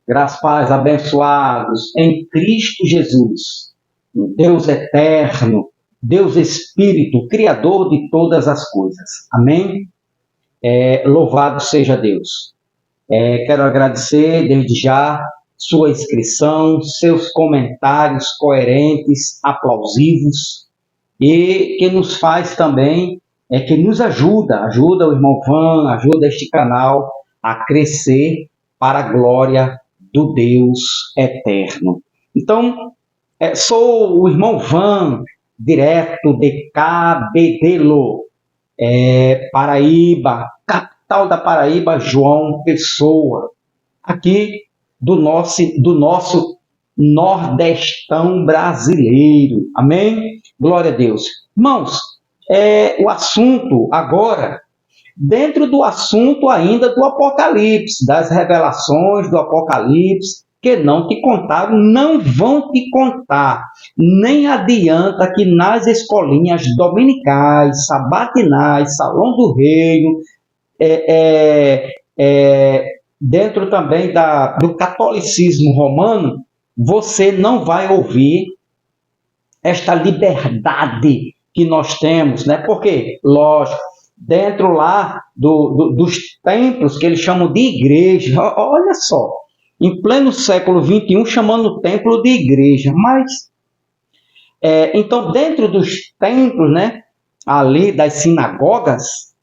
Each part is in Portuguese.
Graças, paz, abençoados em Cristo Jesus, o Deus eterno, Deus Espírito, Criador de todas as coisas. Amém? Louvado seja Deus. Quero agradecer desde já sua inscrição, seus comentários coerentes, aplausivos, e que nos faz também, que nos ajuda o irmão Van, ajuda este canal a crescer para a glória do Deus eterno. Então, sou o irmão Van, direto de Cabedelo, Paraíba, capital da Paraíba, João Pessoa, aqui do nosso nordestão brasileiro. Amém? Glória a Deus. Irmãos, o assunto agora, dentro do assunto ainda do Apocalipse, das revelações do Apocalipse, que não te contaram, não vão te contar. Nem adianta que nas escolinhas dominicais, sabatinais, Salão do Reino, dentro também do catolicismo romano, você não vai ouvir esta liberdade que nós temos, né? Porque, lógico, dentro lá dos templos que eles chamam de igreja, olha só, em pleno século XXI chamando o templo de igreja, mas então dentro dos templos, né, ali das sinagogas,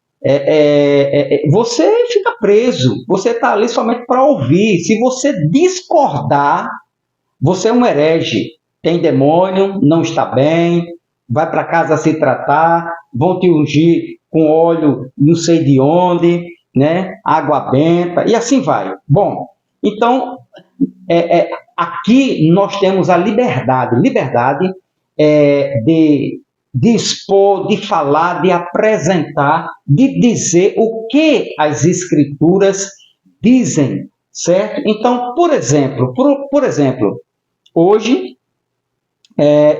você fica preso, você está ali somente para ouvir. Se você discordar, você é um herege, tem demônio, não está bem, vai para casa se tratar, vão te ungir com óleo não sei de onde, né? Água benta, e assim vai. Bom, então, aqui nós temos a liberdade de expor, de falar, de apresentar, de dizer o que as Escrituras dizem, certo? Então, por exemplo, hoje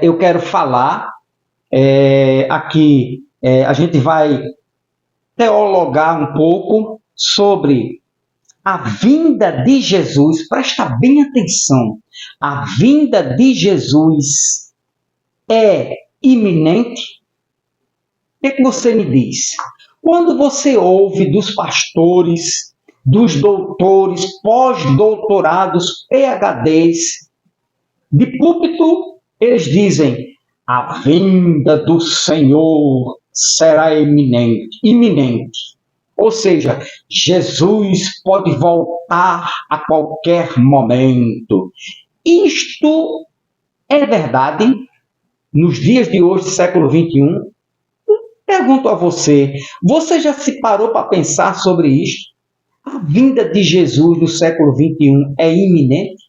eu quero falar aqui, a gente vai teologar um pouco sobre a vinda de Jesus. Presta bem atenção, a vinda de Jesus é iminente? O que você me diz? Quando você ouve dos pastores, dos doutores, pós-doutorados, PhDs, de púlpito, eles dizem: a vinda do Senhor será iminente. Ou seja, Jesus pode voltar a qualquer momento. Isto é verdade? Nos dias de hoje, século XXI, pergunto a você, você já se parou para pensar sobre isto? A vinda de Jesus no século XXI é iminente?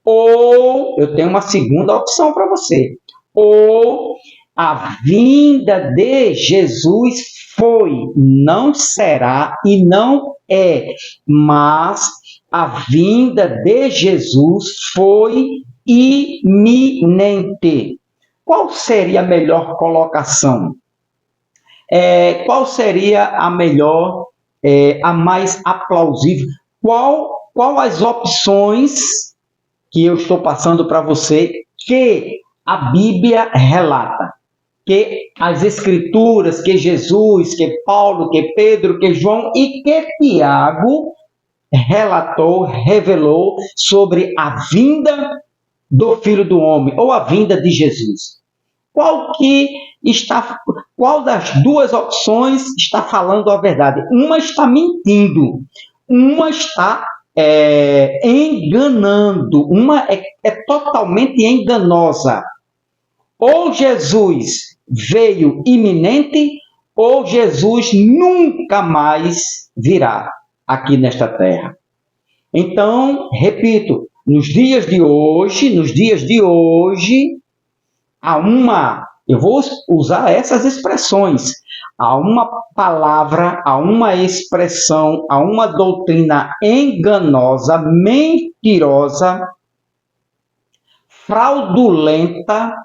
Ou, eu tenho uma segunda opção para você, ou a vinda de Jesus foi, não será e não é, mas a vinda de Jesus foi iminente. Qual seria a melhor colocação? Qual seria a melhor, a mais aplausível? Qual as opções que eu estou passando para você que a Bíblia relata? Que as Escrituras, que Jesus, que Paulo, que Pedro, que João e que Tiago revelou sobre a vinda do Filho do Homem, ou a vinda de Jesus. Qual das duas opções está falando a verdade? Uma está mentindo, uma está enganando, uma é totalmente enganosa. Ou Jesus veio iminente, ou Jesus nunca mais virá aqui nesta terra. Então, repito, nos dias de hoje, eu vou usar essas expressões, há uma palavra, há uma expressão, há uma doutrina enganosa, mentirosa, fraudulenta,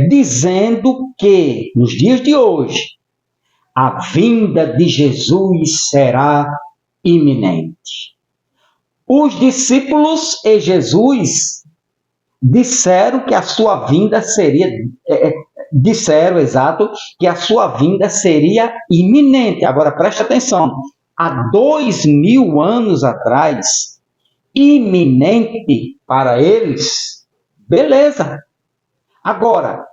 dizendo que, nos dias de hoje, a vinda de Jesus será iminente. Os discípulos e Jesus disseram que a sua vinda seria, disseram, exato, que a sua vinda seria iminente. Agora, preste atenção, há 2000 anos atrás, iminente para eles, beleza. Agora,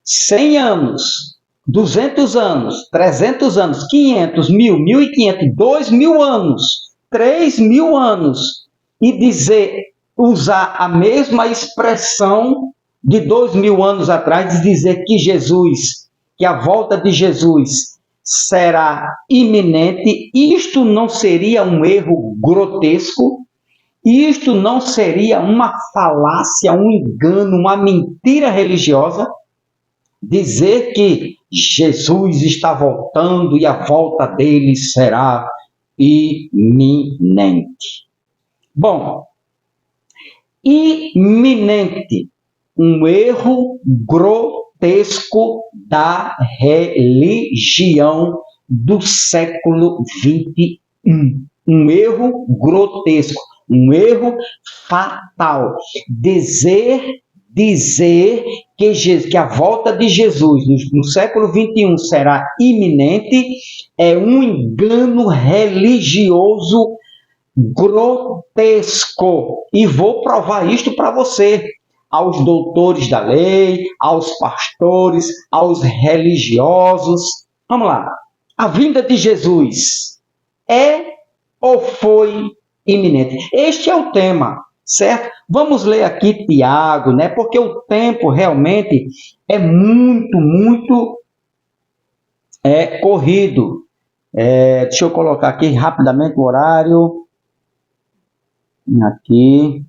100 anos, 200 anos, 300 anos, 500, 1000, 1500, 2000 anos, 3000 anos, e usar a mesma expressão de 2000 anos atrás, de dizer que Jesus, que a volta de Jesus será iminente, isto não seria um erro grotesco? Isto não seria uma falácia, um engano, uma mentira religiosa? Dizer que Jesus está voltando e a volta dele será iminente. Bom, iminente, um erro grotesco da religião do século XXI. Um erro grotesco, um erro fatal. Dizer que a volta de Jesus no século XXI será iminente é um engano religioso grotesco. E vou provar isto para você, aos doutores da lei, aos pastores, aos religiosos. Vamos lá. A vinda de Jesus é ou foi iminente? Este é o tema, certo? Vamos ler aqui Tiago, né? Porque o tempo realmente é muito corrido. Deixa eu colocar aqui rapidamente o horário. Aqui.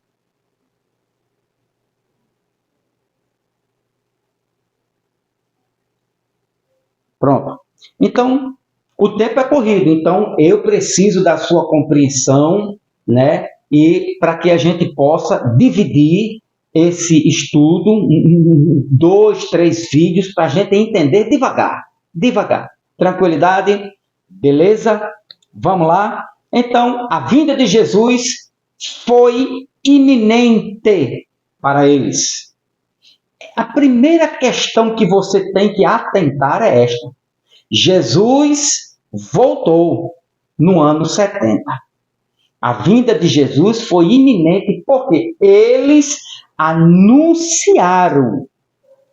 Pronto. Então, o tempo é corrido. Então, eu preciso da sua compreensão, né? E para que a gente possa dividir esse estudo em 2, 3 vídeos para a gente entender devagar. Tranquilidade? Beleza? Vamos lá? Então, a vinda de Jesus foi iminente para eles. A primeira questão que você tem que atentar é esta. Jesus voltou no ano 70. A vinda de Jesus foi iminente porque eles anunciaram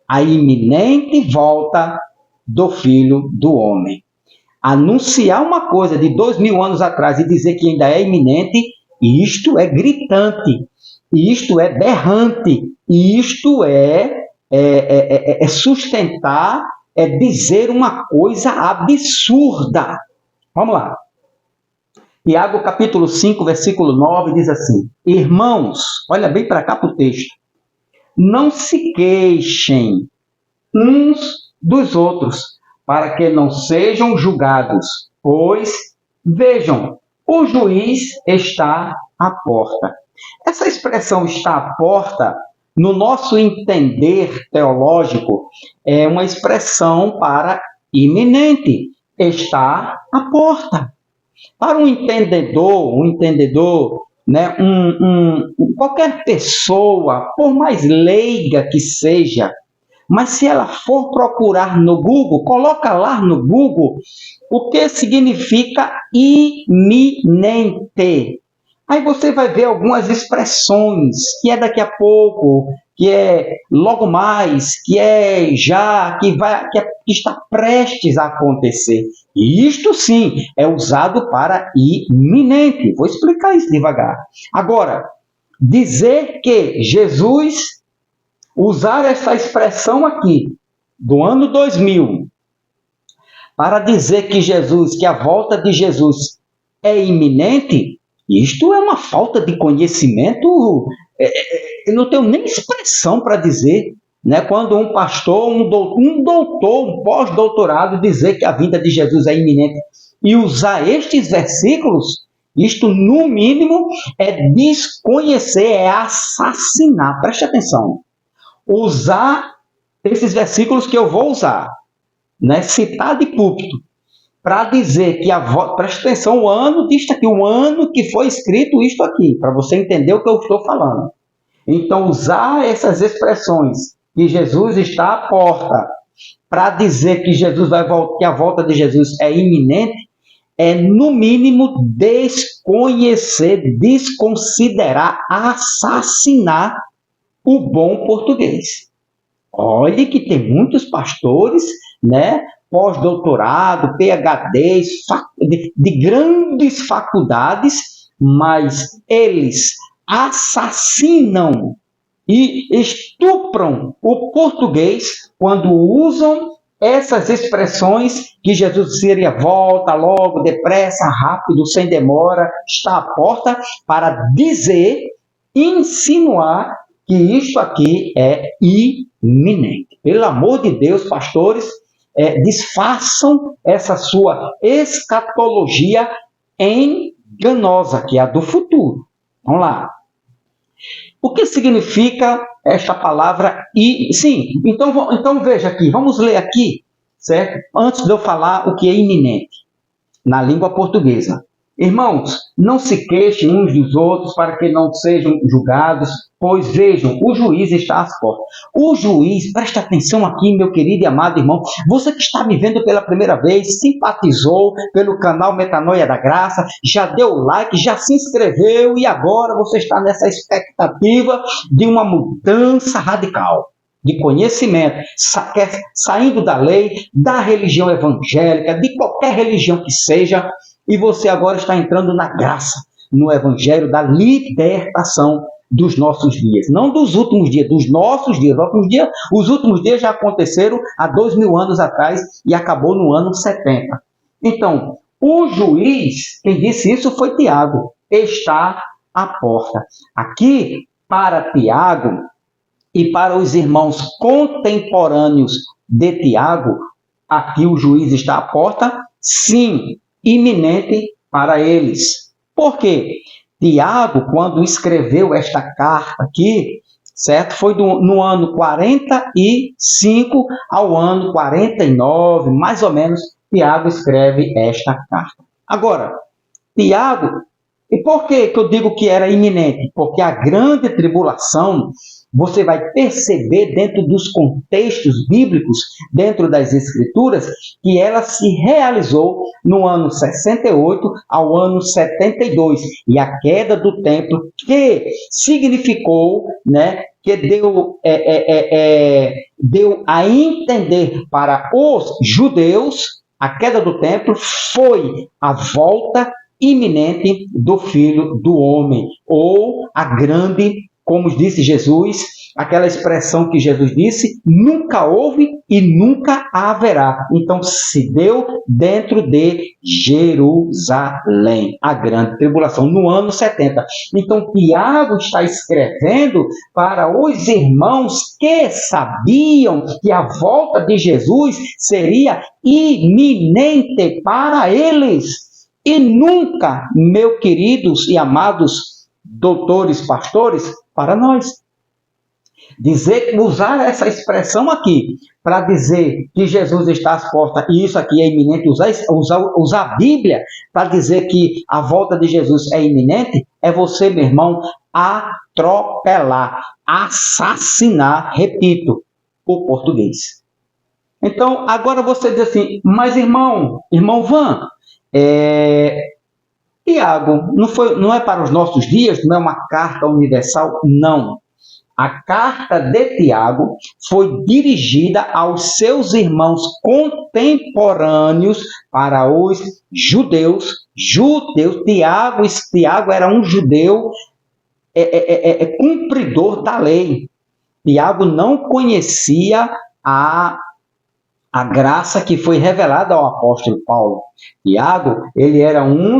a iminente volta do Filho do Homem. Anunciar uma coisa de 2000 anos atrás e dizer que ainda é iminente, isto é gritante, isto é berrante, isto é sustentar, é dizer uma coisa absurda. Vamos lá. Tiago capítulo 5, versículo 9, diz assim: Irmãos, olha bem para cá para o texto, não se queixem uns dos outros, para que não sejam julgados, pois, vejam, o juiz está à porta. Essa expressão está à porta, no nosso entender teológico, é uma expressão para iminente, está à porta. Para um entendedor, né, qualquer pessoa, por mais leiga que seja, mas se ela for procurar no Google, coloca lá no Google o que significa iminente. Aí você vai ver algumas expressões, que é daqui a pouco, que é logo mais, que é já, que está prestes a acontecer. E isto sim é usado para iminente. Vou explicar isso devagar. Agora, dizer que Jesus, usar essa expressão aqui, do ano 2000, para dizer que a volta de Jesus é iminente, isto é uma falta de conhecimento, eu não tenho nem expressão para dizer, né? Quando um pastor, um doutor, um pós-doutorado dizer que a vinda de Jesus é iminente e usar estes versículos, isto no mínimo é desconhecer, é assassinar. Preste atenção. Usar esses versículos que eu vou usar, né? Citar de púlpito para dizer que presta atenção, o ano disto aqui, o ano que foi escrito isto aqui, para você entender o que eu estou falando. Então, usar essas expressões, que Jesus está à porta, para dizer que Jesus vai voltar, que a volta de Jesus é iminente, é, no mínimo, desconhecer, desconsiderar, assassinar o bom português. Olhe que tem muitos pastores, né, pós-doutorado, PhDs, de grandes faculdades, mas eles assassinam e estupram o português quando usam essas expressões que Jesus seria volta logo, depressa, rápido, sem demora, está à porta, para dizer, insinuar que isto aqui é iminente. Pelo amor de Deus, pastores, desfaçam essa sua escatologia enganosa, que é a do futuro. Vamos lá. O que significa esta palavra? Sim, então veja aqui, vamos ler aqui, certo? Antes de eu falar o que é iminente, na língua portuguesa. Irmãos, não se queixem uns dos outros para que não sejam julgados, pois vejam, o juiz está às portas. O juiz, presta atenção aqui, meu querido e amado irmão, você que está me vendo pela primeira vez, simpatizou pelo canal Metanoia da Graça, já deu like, já se inscreveu e agora você está nessa expectativa de uma mudança radical de conhecimento, saindo da lei, da religião evangélica, de qualquer religião que seja, e você agora está entrando na graça, no evangelho da libertação dos nossos dias. Não dos últimos dias, dos nossos dias. Os últimos dias já aconteceram há 2000 anos atrás e acabou no ano 70. Então, o juiz, quem disse isso foi Tiago, está à porta. Aqui, para Tiago e para os irmãos contemporâneos de Tiago, aqui o juiz está à porta, sim, iminente para eles. Por quê? Tiago, quando escreveu esta carta aqui, certo? Foi no ano 45 ao ano 49, mais ou menos, Tiago escreve esta carta. Agora, Tiago, e por que eu digo que era iminente? Porque a grande tribulação, você vai perceber dentro dos contextos bíblicos, dentro das Escrituras, que ela se realizou no ano 68 ao ano 72. E a queda do templo, que significou, né, que deu a entender para os judeus, a queda do templo foi a volta iminente do Filho do Homem, ou a grande, como disse Jesus, aquela expressão que Jesus disse, nunca houve e nunca haverá. Então, se deu dentro de Jerusalém, a grande tribulação, no ano 70. Então, Tiago está escrevendo para os irmãos que sabiam que a volta de Jesus seria iminente para eles. E nunca, meus queridos e amados doutores, pastores, para nós. Usar essa expressão aqui para dizer que Jesus está às portas e isso aqui é iminente, usar a Bíblia para dizer que a volta de Jesus é iminente, é você, meu irmão, atropelar, assassinar, repito, o português. Então, agora você diz assim, mas irmão Van, Tiago, não é para os nossos dias, não é uma carta universal? Não. A carta de Tiago foi dirigida aos seus irmãos contemporâneos, para os judeus. Tiago era um judeu cumpridor da lei. Tiago não conhecia a graça que foi revelada ao apóstolo Paulo. Tiago, ele era um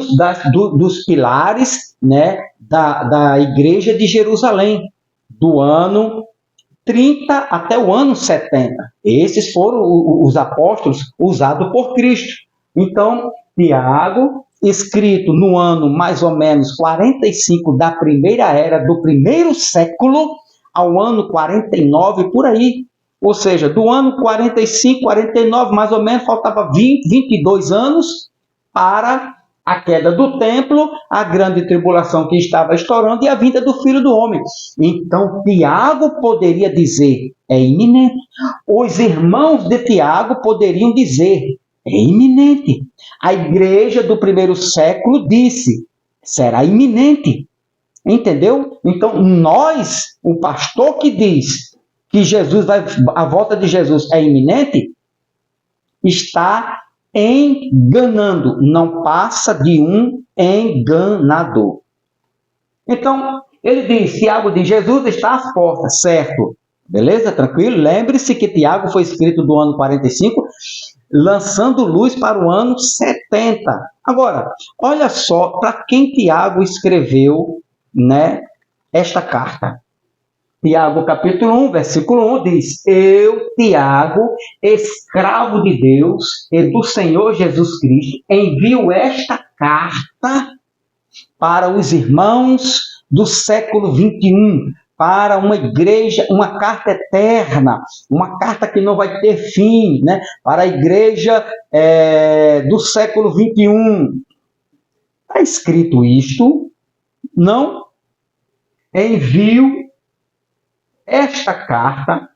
dos pilares, né, da igreja de Jerusalém, do ano 30 até o ano 70. Esses foram os apóstolos usados por Cristo. Então, Tiago, escrito no ano mais ou menos 45 da primeira era, do primeiro século, ao ano 49, por aí. ou seja, do ano 45, 49, mais ou menos, faltava 22 anos para a queda do templo, a grande tribulação que estava estourando e a vinda do Filho do Homem. Então, Tiago poderia dizer, é iminente. Os irmãos de Tiago poderiam dizer, é iminente. A igreja do primeiro século disse, será iminente. Entendeu? Então, nós, o pastor que diz que a volta de Jesus é iminente, está enganando, não passa de um enganador. Então, ele diz, Tiago diz, Jesus está às portas, certo? Beleza? Tranquilo? Lembre-se que Tiago foi escrito do ano 45, lançando luz para o ano 70. Agora, olha só para quem Tiago escreveu, né, esta carta. Tiago capítulo 1, versículo 1 diz, eu, Tiago, escravo de Deus e do Senhor Jesus Cristo, envio esta carta para os irmãos do século 21, para uma igreja, uma carta eterna, uma carta que não vai ter fim, né? Para a igreja do século 21. Está escrito isto, não envio esta carta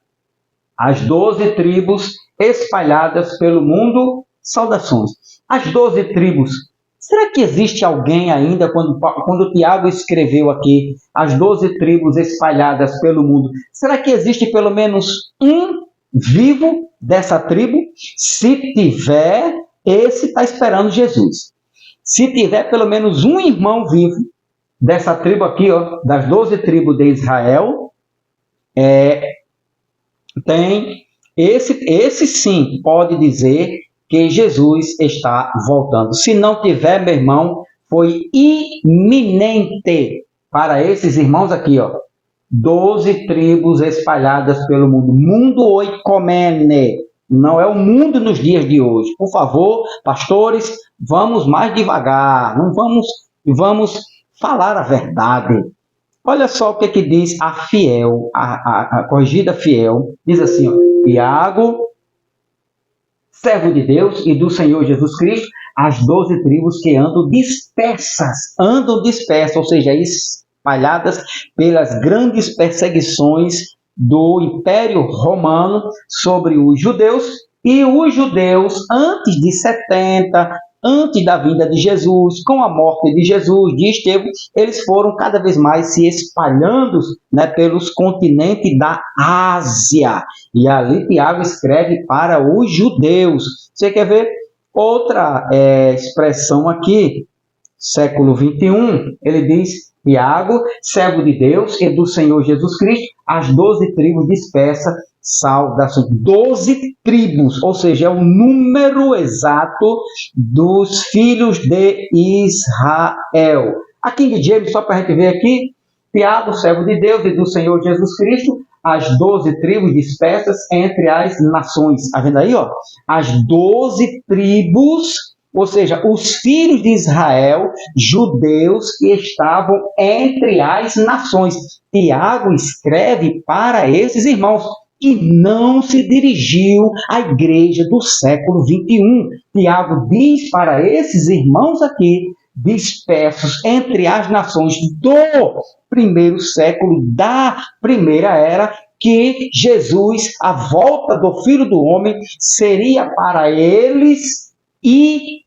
às 12 tribos espalhadas pelo mundo, saudações. As 12 tribos, será que existe alguém ainda, quando Tiago escreveu aqui, as 12 tribos espalhadas pelo mundo, será que existe pelo menos um vivo dessa tribo? Se tiver, esse está esperando Jesus. Se tiver pelo menos um irmão vivo dessa tribo aqui, ó, das 12 tribos de Israel, tem esse sim pode dizer que Jesus está voltando. Se não tiver, meu irmão, foi iminente para esses irmãos aqui, ó, 12 tribos espalhadas pelo mundo. Mundo oikomene, não é o mundo nos dias de hoje. Por favor, pastores, vamos mais devagar, não vamos falar a verdade. Olha só o que diz a fiel, a corrigida fiel, diz assim, ó, Tiago, servo de Deus e do Senhor Jesus Cristo, as 12 tribos que andam dispersas, ou seja, espalhadas pelas grandes perseguições do Império Romano sobre os judeus, e os judeus, antes de 70, antes da vinda de Jesus, com a morte de Jesus, de Estevão, eles foram cada vez mais se espalhando, né, pelos continentes da Ásia. E ali Tiago escreve para os judeus. Você quer ver outra expressão aqui? Século 21, ele diz, Tiago, servo de Deus e do Senhor Jesus Cristo, as 12 tribos dispersas, saudações. 12 tribos, ou seja, é o número exato dos filhos de Israel. A King James, só para a gente ver aqui, Tiago, servo de Deus e do Senhor Jesus Cristo, as 12 tribos dispersas entre as nações. Está vendo aí, ó? As 12 tribos, ou seja, os filhos de Israel, judeus que estavam entre as nações. Tiago escreve para esses irmãos e não se dirigiu à igreja do século 21. Tiago diz para esses irmãos aqui, dispersos entre as nações do primeiro século, da primeira era, que Jesus, a volta do Filho do Homem, seria para eles iminente.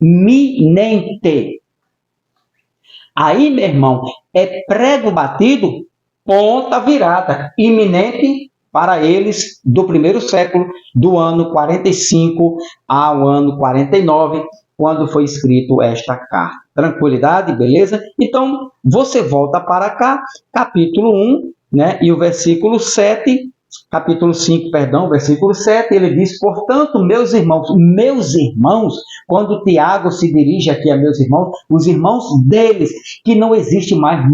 Aí, meu irmão, é prego batido, ponta virada, iminente para eles do primeiro século, do ano 45 ao ano 49, quando foi escrito esta carta. Tranquilidade, beleza? Então, você volta para cá, capítulo 1, né, e o versículo 7, capítulo 5, perdão, versículo 7, ele diz, portanto, meus irmãos, quando Tiago se dirige aqui a meus irmãos, os irmãos deles, que não existe mais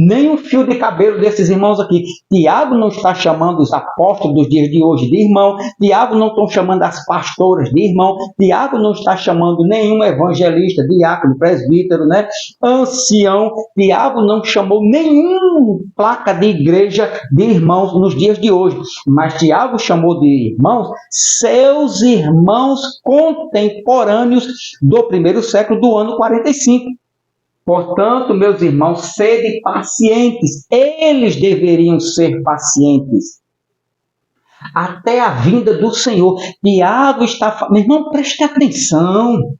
Nem um fio de cabelo desses irmãos aqui. Tiago não está chamando os apóstolos dos dias de hoje de irmão. Tiago não está chamando as pastoras de irmão. Tiago não está chamando nenhum evangelista, diácono, presbítero, né? Ancião. Tiago não chamou nenhum placa de igreja de irmãos nos dias de hoje. Mas Tiago chamou de irmãos seus irmãos contemporâneos do primeiro século do ano 45. Portanto, meus irmãos, sede pacientes. Eles deveriam ser pacientes até a vinda do Senhor. Tiago está... Meu irmão, preste atenção.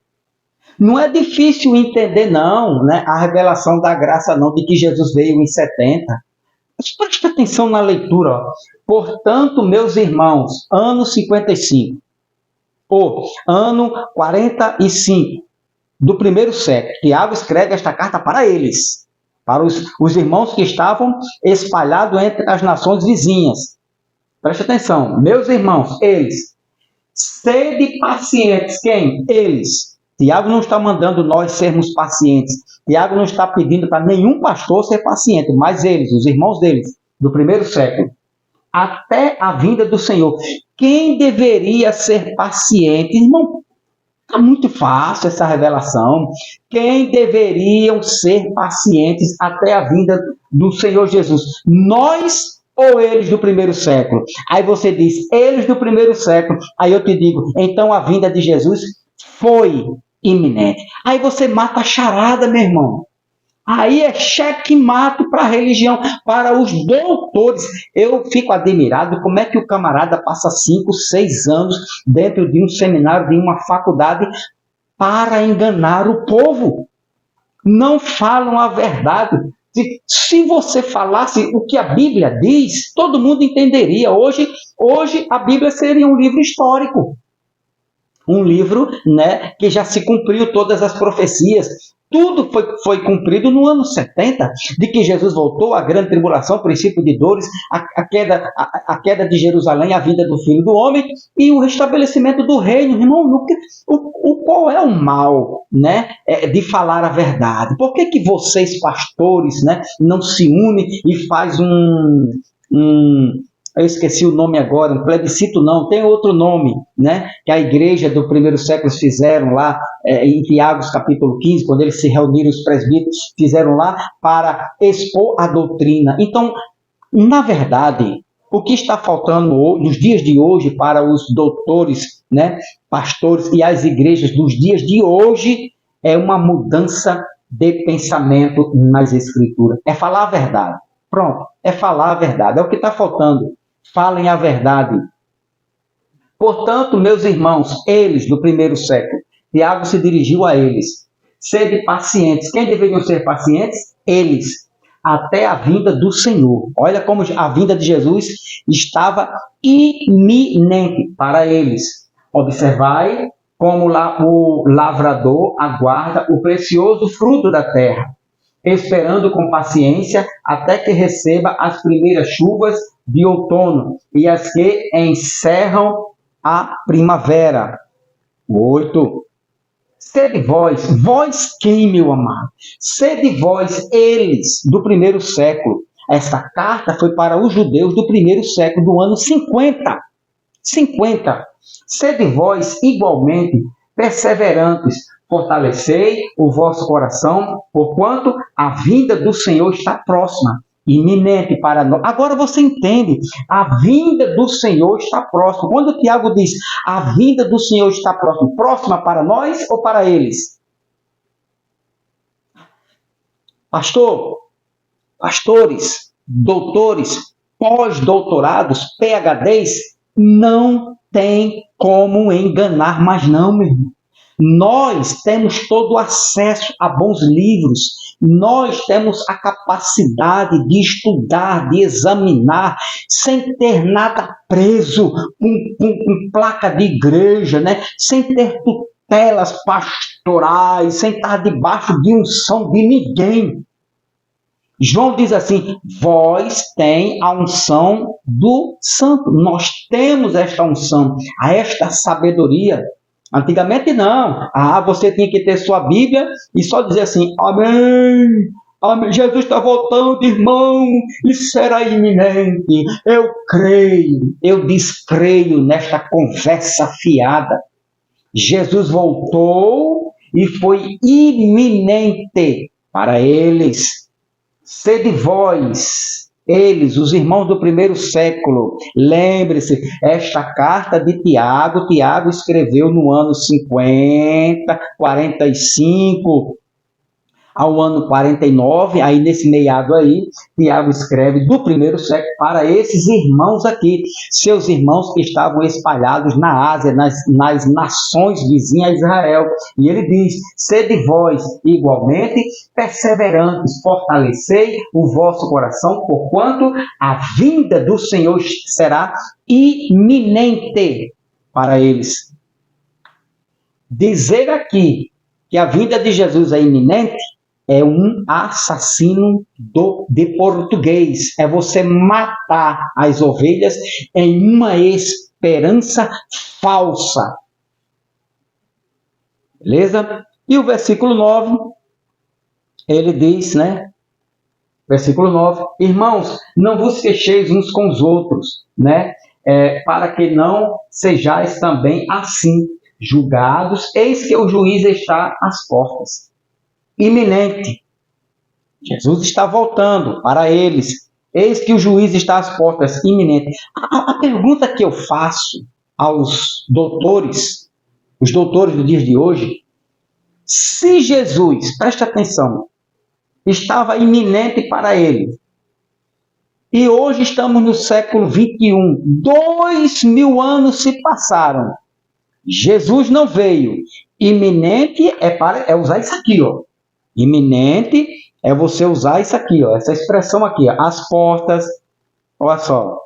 Não é difícil entender, não, né? A revelação da graça, não, de que Jesus veio em 70. Mas preste atenção na leitura. Ó. Portanto, meus irmãos, ano 55, ou ano 45, do primeiro século. Tiago escreve esta carta para eles, para os irmãos que estavam espalhados entre as nações vizinhas. Preste atenção, meus irmãos, eles, sede pacientes. Quem? Eles. Tiago não está mandando nós sermos pacientes. Tiago não está pedindo para nenhum pastor ser paciente, mas eles, os irmãos deles, do primeiro século, até a vinda do Senhor. Quem deveria ser paciente? Irmão, está muito fácil essa revelação. Quem deveriam ser pacientes até a vinda do Senhor Jesus? Nós ou eles do primeiro século? Aí você diz, eles do primeiro século. Aí eu te digo, então a vinda de Jesus foi iminente. Aí você mata a charada, meu irmão. Aí é checkmate para a religião, para os doutores. Eu fico admirado como é que o camarada passa 5, 6 anos dentro de um seminário, de uma faculdade, para enganar o povo. Não falam a verdade. Se você falasse o que a Bíblia diz, todo mundo entenderia. Hoje a Bíblia seria um livro histórico. Um livro, né, que já se cumpriu todas as profecias. Tudo foi cumprido no ano 70, de que Jesus voltou, a grande tribulação, o princípio de dores, a queda de Jerusalém, a vinda do Filho do Homem e o restabelecimento do reino. Irmão, qual é o mal, né, de falar a verdade? Por que vocês, pastores, né, não se unem e faz eu esqueci o nome agora, um plebiscito não, tem outro nome, né, que a igreja do primeiro século fizeram lá, em Tiago capítulo 15, quando eles se reuniram, os presbíteros fizeram lá para expor a doutrina. Então, na verdade, o que está faltando nos dias de hoje para os doutores, né, pastores e as igrejas dos dias de hoje é uma mudança de pensamento nas escrituras. É falar a verdade. Pronto, é falar a verdade. É o que está faltando. Falem a verdade. Portanto, meus irmãos, eles do primeiro século, Tiago se dirigiu a eles. Sede pacientes. Quem deveriam ser pacientes? Eles. Até a vinda do Senhor. Olha como a vinda de Jesus estava iminente para eles. Observai como o lavrador aguarda o precioso fruto da terra, esperando com paciência até que receba as primeiras chuvas de outono e as que encerram a primavera. 8. Sede vós quem, meu amado? Sede vós, eles, do primeiro século. Esta carta foi para os judeus do primeiro século, do ano 50. 50. Sede vós, igualmente, perseverantes, fortalecei o vosso coração, porquanto a vinda do Senhor está próxima, iminente para nós. Agora você entende, a vinda do Senhor está próxima. Quando o Tiago diz, a vinda do Senhor está próxima, próxima para nós ou para eles? Pastores, doutores, pós-doutorados, PhDs, não tem como enganar mais não, meu irmão. Nós temos todo o acesso a bons livros, nós temos a capacidade de estudar, de examinar, sem ter nada preso com placa de igreja, né? Sem ter tutelas pastorais, sem estar debaixo de unção de ninguém. João diz assim, vós tem a unção do santo. Nós temos esta unção, esta sabedoria. Antigamente não. Você tinha que ter sua Bíblia e só dizer assim, amém, Amém. Jesus está voltando, irmão, isso será iminente. Eu creio, eu descreio nesta conversa fiada. Jesus voltou e foi iminente para eles. Sede vós, eles, os irmãos do primeiro século. Lembre-se, esta carta de Tiago, Tiago escreveu no ano 50, 45, ao ano 49, aí nesse meado aí, Tiago escreve do primeiro século para esses irmãos aqui, seus irmãos que estavam espalhados na Ásia, nas nações vizinhas a Israel. E ele diz, sede vós igualmente perseverantes, fortalecei o vosso coração, porquanto a vinda do Senhor será iminente para eles. Dizer aqui que a vinda de Jesus é iminente é um assassino de português. É você matar as ovelhas em uma esperança falsa. Beleza? E o versículo 9, ele diz, né? Versículo 9, irmãos, não vos queixeis uns com os outros, né? Para que não sejais também assim julgados, eis que o juiz está às portas. Iminente. Jesus está voltando para eles. Eis que o juiz está às portas, iminente. A pergunta que eu faço aos doutores, os doutores do dia de hoje, se Jesus, presta atenção, estava iminente para ele, e hoje estamos no século 21, 2000 anos se passaram, Jesus não veio, iminente é usar isso aqui, ó. Iminente é você usar isso aqui, ó, essa expressão aqui, ó, as portas, olha só,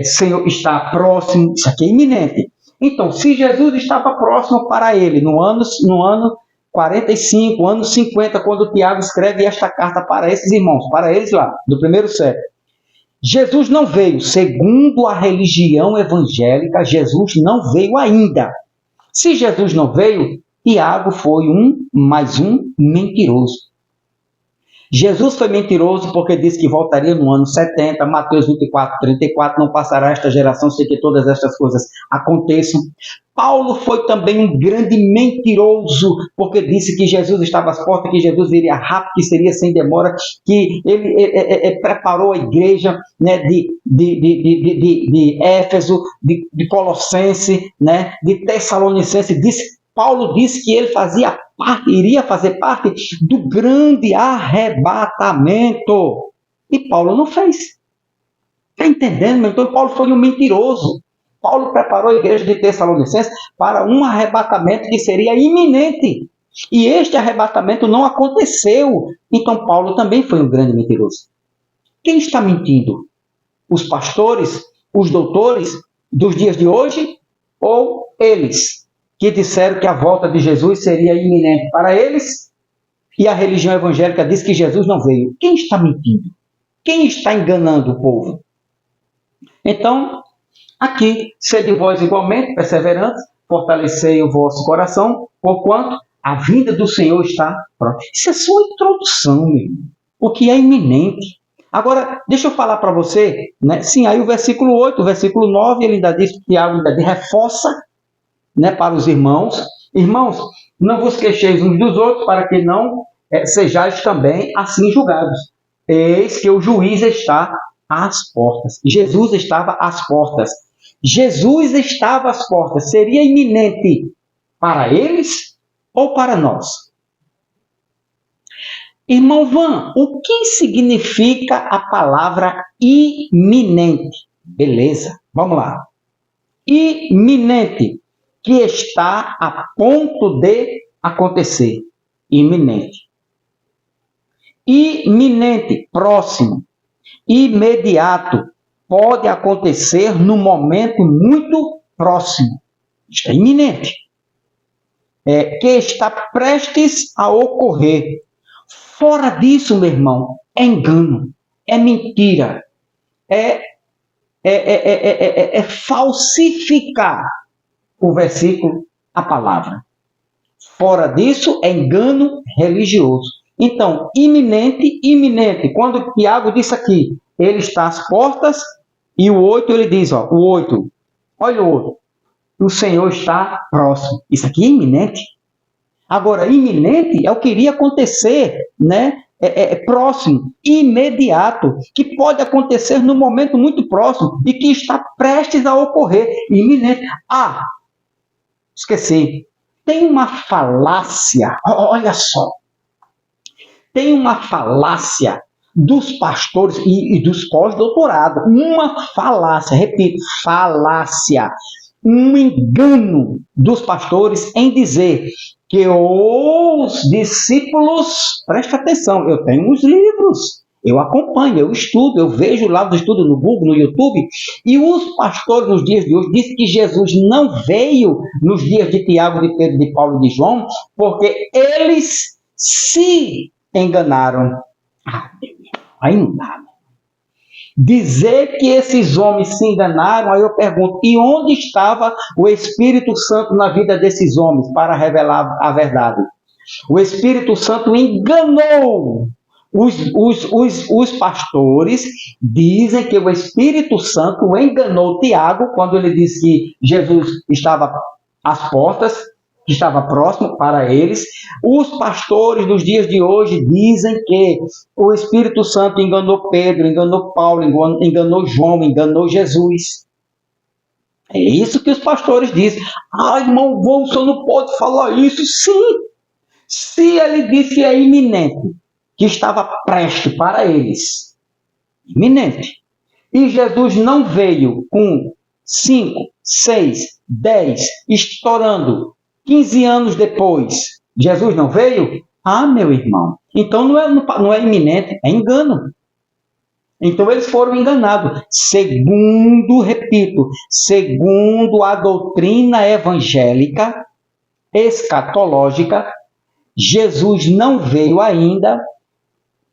Senhor está próximo, isso aqui é iminente. Então, se Jesus estava próximo para ele no ano 45, ano 50, quando Tiago escreve esta carta para esses irmãos, para eles lá, do primeiro século, Jesus não veio, segundo a religião evangélica, Jesus não veio ainda. Se Jesus não veio, Tiago foi mais um mentiroso. Jesus foi mentiroso porque disse que voltaria no ano 70, Mateus 24, 34, não passará esta geração sem que todas estas coisas aconteçam. Paulo foi também um grande mentiroso, porque disse que Jesus estava às portas, que Jesus viria rápido, que seria sem demora, que ele preparou a igreja, né, de Éfeso, de Colossense, né, de Tessalonicense. Paulo disse que ele iria fazer parte do grande arrebatamento. E Paulo não fez. Está entendendo? Então Paulo foi um mentiroso. Paulo preparou a igreja de Tessalonicenses para um arrebatamento que seria iminente. E este arrebatamento não aconteceu. Então Paulo também foi um grande mentiroso. Quem está mentindo? Os pastores? Os doutores dos dias de hoje? Ou eles, que disseram que a volta de Jesus seria iminente para eles, e a religião evangélica diz que Jesus não veio? Quem está mentindo? Quem está enganando o povo? Então, aqui, sede vós igualmente perseverantes, fortalecei o vosso coração, porquanto a vinda do Senhor está próxima. Isso é só introdução, meu irmão. O que é iminente. Agora, deixa eu falar para você, né? Sim, aí o versículo 8, o versículo 9, ele ainda diz, Tiago ainda reforça, né, para os irmãos. Irmãos, não vos queixeis uns dos outros, para que não sejais também assim julgados. Eis que o juiz está às portas. Jesus estava às portas. Jesus estava às portas. Seria iminente para eles ou para nós? Irmão Van, o que significa a palavra iminente? Beleza, vamos lá. Iminente, que está a ponto de acontecer. Iminente. Iminente, próximo. Imediato, pode acontecer num momento muito próximo. Isto é iminente. Que está prestes a ocorrer. Fora disso, meu irmão, é engano, é mentira, é falsificar o versículo, a palavra. Fora disso, é engano religioso. Então, iminente, iminente. Quando Tiago disse aqui, ele está às portas, e o 8 ele diz, ó, o 8, olha o 8, o Senhor está próximo. Isso aqui é iminente. Agora, iminente é o que iria acontecer, né? Próximo, imediato, que pode acontecer num momento muito próximo e que está prestes a ocorrer, iminente. Ah, esqueci. Tem uma falácia, olha só, tem uma falácia dos pastores e dos pós-doutorados, uma falácia, repito, falácia, um engano dos pastores em dizer que os discípulos, presta atenção, eu tenho os livros, eu acompanho, eu estudo, eu vejo lá do estudo no Google, no YouTube, e os pastores nos dias de hoje dizem que Jesus não veio nos dias de Tiago, de Pedro, de Paulo e de João, porque eles se enganaram. Aí não dá. Dizer que esses homens se enganaram, aí eu pergunto, e onde estava o Espírito Santo na vida desses homens para revelar a verdade? O Espírito Santo enganou os pastores, dizem que o Espírito Santo enganou Tiago quando ele disse que Jesus estava às portas, que estava próximo para eles. Os pastores dos dias de hoje dizem que o Espírito Santo enganou Pedro, enganou Paulo, enganou João, enganou Jesus. É isso que os pastores dizem. Ah, irmão, o senhor não pode falar isso. Sim, se ele disse que é iminente, que estava prestes para eles, iminente, e Jesus não veio com 5, 6, 10, estourando 15 anos depois, Jesus não veio? Ah, meu irmão, então não é iminente, é engano. Então eles foram enganados. Repito, segundo a doutrina evangélica, escatológica, Jesus não veio ainda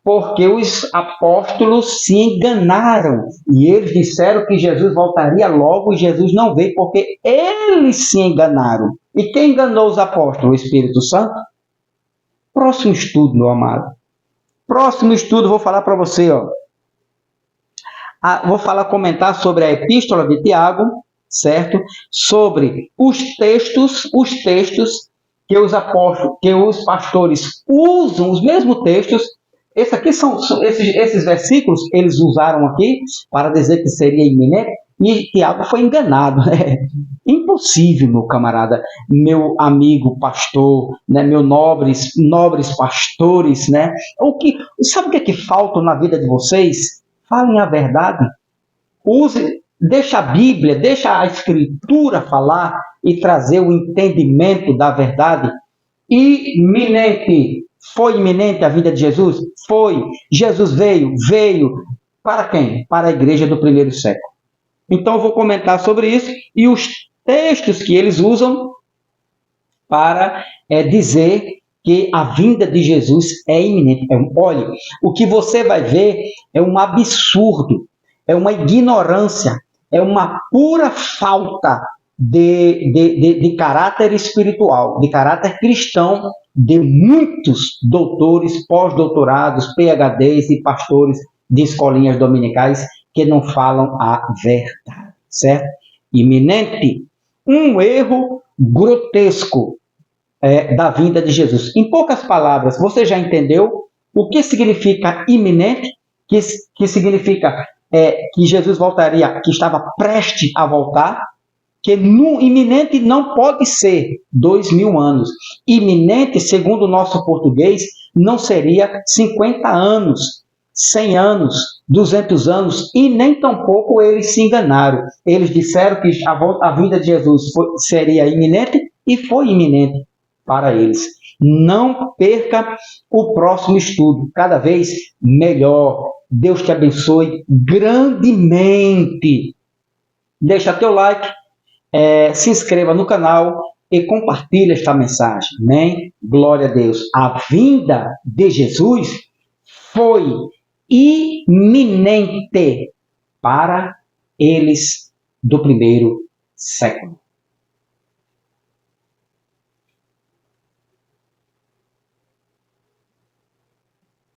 porque os apóstolos se enganaram. E eles disseram que Jesus voltaria logo e Jesus não veio porque eles se enganaram. E quem enganou os apóstolos? O Espírito Santo? Próximo estudo, meu amado. Próximo estudo, vou falar para você, ó. Comentar sobre a epístola de Tiago, certo? Sobre os textos que os apóstolos, que os pastores usam, os mesmos textos. Esses versículos, eles usaram aqui para dizer que seria iminente, e Tiago foi enganado. É impossível, meu camarada, meu amigo pastor, né, meus nobres pastores, né? Sabe o que é que falta na vida de vocês? Falem a verdade. Deixa a Bíblia, deixa a Escritura falar e trazer o entendimento da verdade. Foi iminente a vida de Jesus? Foi. Jesus veio. Para quem? Para a igreja do primeiro século. Então eu vou comentar sobre isso e os textos que eles usam para dizer que a vinda de Jesus é iminente. Olha, o que você vai ver é um absurdo, é uma ignorância, é uma pura falta de caráter espiritual, de caráter cristão, de muitos doutores, pós-doutorados, PhDs e pastores de escolinhas dominicais que não falam a verdade, certo? Iminente, um erro grotesco da vinda de Jesus. Em poucas palavras, você já entendeu o que significa iminente, que significa que Jesus voltaria, que estava prestes a voltar, que iminente não pode ser 2000 anos. Iminente, segundo o nosso português, não seria 50 anos, 100 anos, 200 anos, e nem tampouco eles se enganaram. Eles disseram que a vinda de Jesus seria iminente, e foi iminente para eles. Não perca o próximo estudo, cada vez melhor. Deus te abençoe grandemente. Deixa teu like, se inscreva no canal e compartilhe esta mensagem. Amém? Glória a Deus. A vinda de Jesus foi iminente para eles do primeiro século.